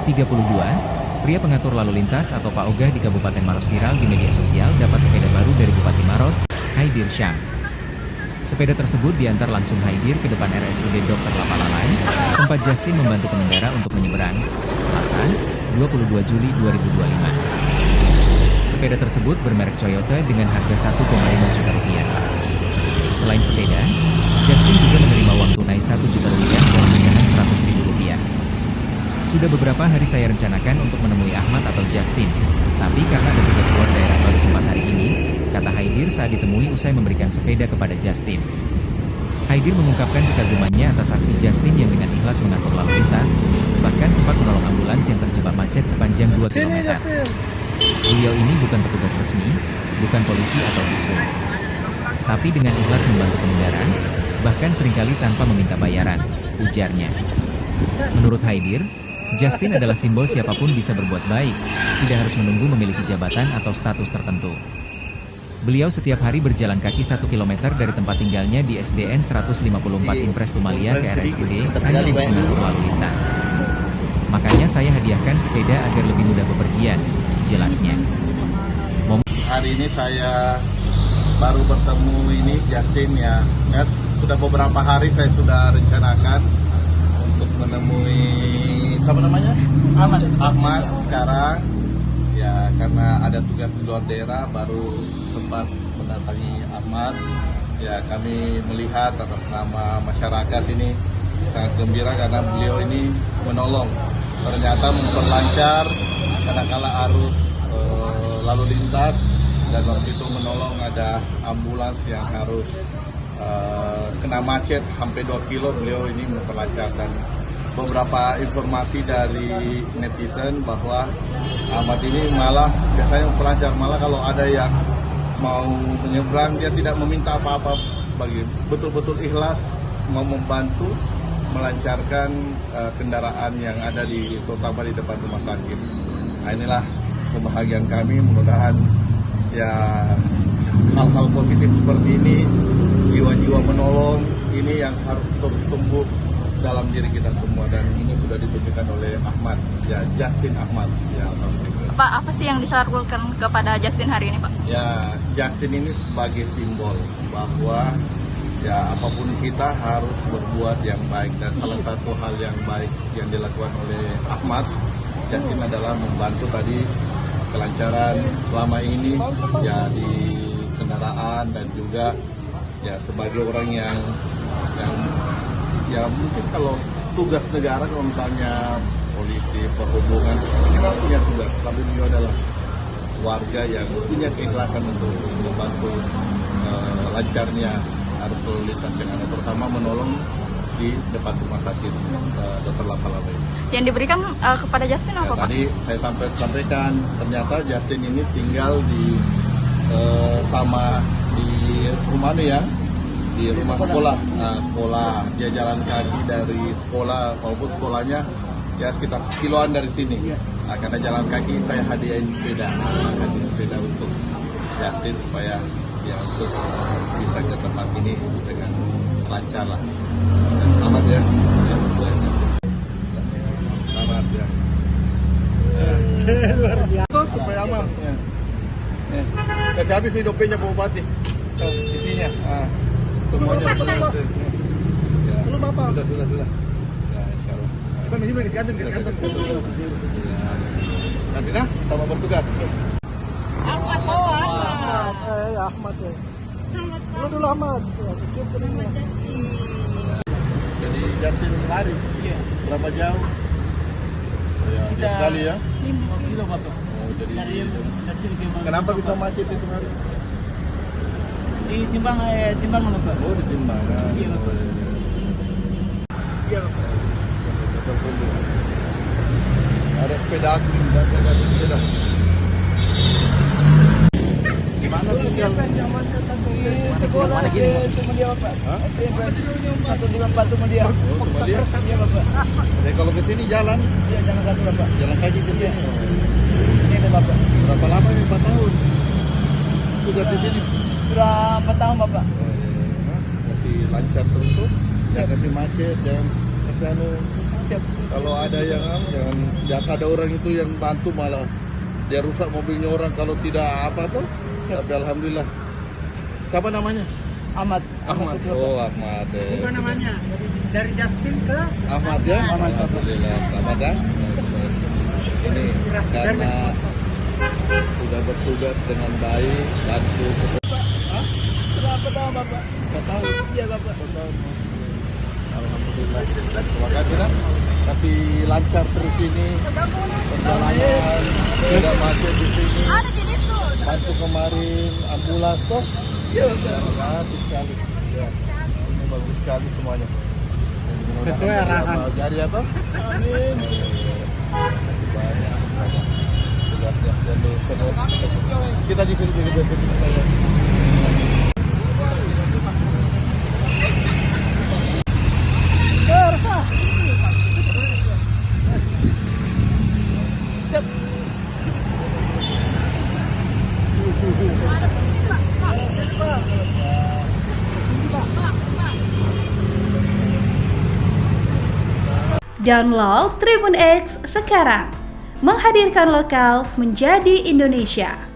32, pria pengatur lalu lintas atau Pak Ogah di Kabupaten Maros viral di media sosial dapat sepeda baru dari Bupati Maros, Haidir Syam. Sepeda tersebut diantar langsung Haidir ke depan RSUD Dr. Lapalalai, tempat Justin membantu pengendara untuk menyeberang, Selasa, 22 Juli 2025. Sepeda tersebut bermerek Toyota dengan harga 1,5 juta rupiah. Selain sepeda, Justin juga menerima uang tunai 1 juta rupiah dan pecahan 100.000 rupiah. Sudah beberapa hari saya rencanakan untuk menemui Ahmad atau Justin, tapi karena ada tugas luar daerah baru sempat hari ini, kata Haidir saat ditemui usai memberikan sepeda kepada Justin. Haidir mengungkapkan kekagumannya atas aksi Justin yang dengan ikhlas mengatur lalu lintas, bahkan sempat menolong ambulans yang terjebak macet sepanjang 2 km. Beliau ini bukan petugas resmi, bukan polisi atau visum, tapi dengan ikhlas membantu pengendara, bahkan seringkali tanpa meminta bayaran, ujarnya. Menurut Haidir, Justin adalah simbol siapapun bisa berbuat baik, tidak harus menunggu memiliki jabatan atau status tertentu. Beliau setiap hari berjalan kaki 1 km dari tempat tinggalnya di SDN 154 Impres Tumalia ke RSUD hanya untuk mengatur lalu lintas. Makanya saya hadiahkan sepeda agar lebih mudah bepergian, jelasnya. Hari ini saya baru bertemu ini Justin ya. Sudah beberapa hari saya sudah rencanakan untuk menemui siapa namanya? Ahmad sekarang ya, karena ada tugas di luar daerah baru sempat mendatangi Ahmad ya. Kami melihat atas nama masyarakat ini sangat gembira karena beliau ini menolong, ternyata memperlancar kadangkala arus lalu lintas, dan waktu itu menolong ada ambulans yang harus kena macet hampir 2 kilo, beliau ini memperlancar. Dan beberapa informasi dari netizen bahwa Ahmad ini malah biasanya memperlancar, malah kalau ada yang mau menyeberang dia tidak meminta apa-apa, bagi betul-betul ikhlas mau membantu melancarkan kendaraan yang ada di terutama di depan rumah sakit. Nah, inilah kebahagiaan kami, mudah-mudahan ya hal-hal positif seperti ini, jiwa-jiwa menolong ini yang harus terus tumbuh dalam diri kita semua, dan ini sudah ditunjukkan oleh Ahmad ya, Justin Ahmad ya. Pak, apa sih yang disalurkan kepada Justin hari ini, Pak? Ya, Justin ini sebagai simbol bahwa ya apapun kita harus berbuat yang baik, dan salah satu hal yang baik yang dilakukan oleh Ahmad Justin adalah membantu tadi kelancaran selama ini ya di kendaraan, dan juga ya sebagai orang yang ya mungkin kalau tugas negara, kalau misalnya politik, perhubungan, kita punya tugas, tapi beliau adalah warga yang punya keikhlasan untuk membantu lancarnya arus lalu lintas yang ada, terutama menolong di depan rumah sakit Dr. Lapalalai. Yang diberikan kepada Justin apa, Pak? Tadi saya sampaikan, ternyata Justin ini tinggal di sama di rumah ya, di rumah sekolah. Nah, sekolah dia jalan kaki dari sekolah, walaupun sekolahnya ya sekitar kiloan dari sini. Nah, karena jalan kaki saya hadiahin sepeda untuk Justin supaya ya untuk bisa ke tempat ini dengan lancar lah. Selamat ya. Selamat ya. Supaya aman. Kasih habis nih dompetnya Pak Bupati. Isinya. Semuanya. Belum apa? Sudah. Ya, insyaallah. Kasih kantong. Nanti dah sama bertugas. Ahmad. Ahmad ya. Dulu Ahmad ya, kecil keningnya. Jadi Justin lari. Iya. Berapa jauh? Ya, sekali ya. 5 kilo Bapak. Oh, jadi Kenapa bisa macet itu hari? Timbangan Bapak. Oh, ditimbangan. Iya Bapak. Iya Bapak. Ada sepeda aku, dan saya kasih sepeda. Gimana tinggal? Sekolah mana gini? Cuma dia Bapak. Satu di Bapak cuma dia. Oh, cuma dia? Iya Bapak. Jadi kalau ke sini jalan? Iya, jalan kaki Bapak. Jalan kaki ke sini. Ini ada Bapak. Berapa lama ini? 4 tahun? Tugas di sini? Sudah 4 tahun Bapak. Oh, iya. Masih lancar terus tuh? Jangan kasih macet, jangan kasih Kalau ada yang jangan biasa ada orang itu yang bantu malah dia rusak mobilnya orang kalau tidak apa tuh. Tapi alhamdulillah. Siapa namanya? Ahmad. Ahmad. Oh, Ahmad. Apa namanya? Dari Justin ke Ahmad ya. Ahmad. Alhamdulillah. Selamat ya. Ini karena sudah bertugas dengan baik, bantu. berapa tahun Bapak? 4 tahun. Iya Bapak. 4 tahun. Alhamdulillah. Terima kasih nak. Kasih lancar terus ini perjalanan, tidak macet di sini. Ada jenis tuh. Bantu kemarin ambulans toh. Iya Terima kasih sekali. Ya, ini bagus sekali semuanya. Sesuai arahan. Jadi apa? Amin. Banyak. Tugasnya kita di sini juga saya. Download Tribun X sekarang, menghadirkan lokal menjadi Indonesia.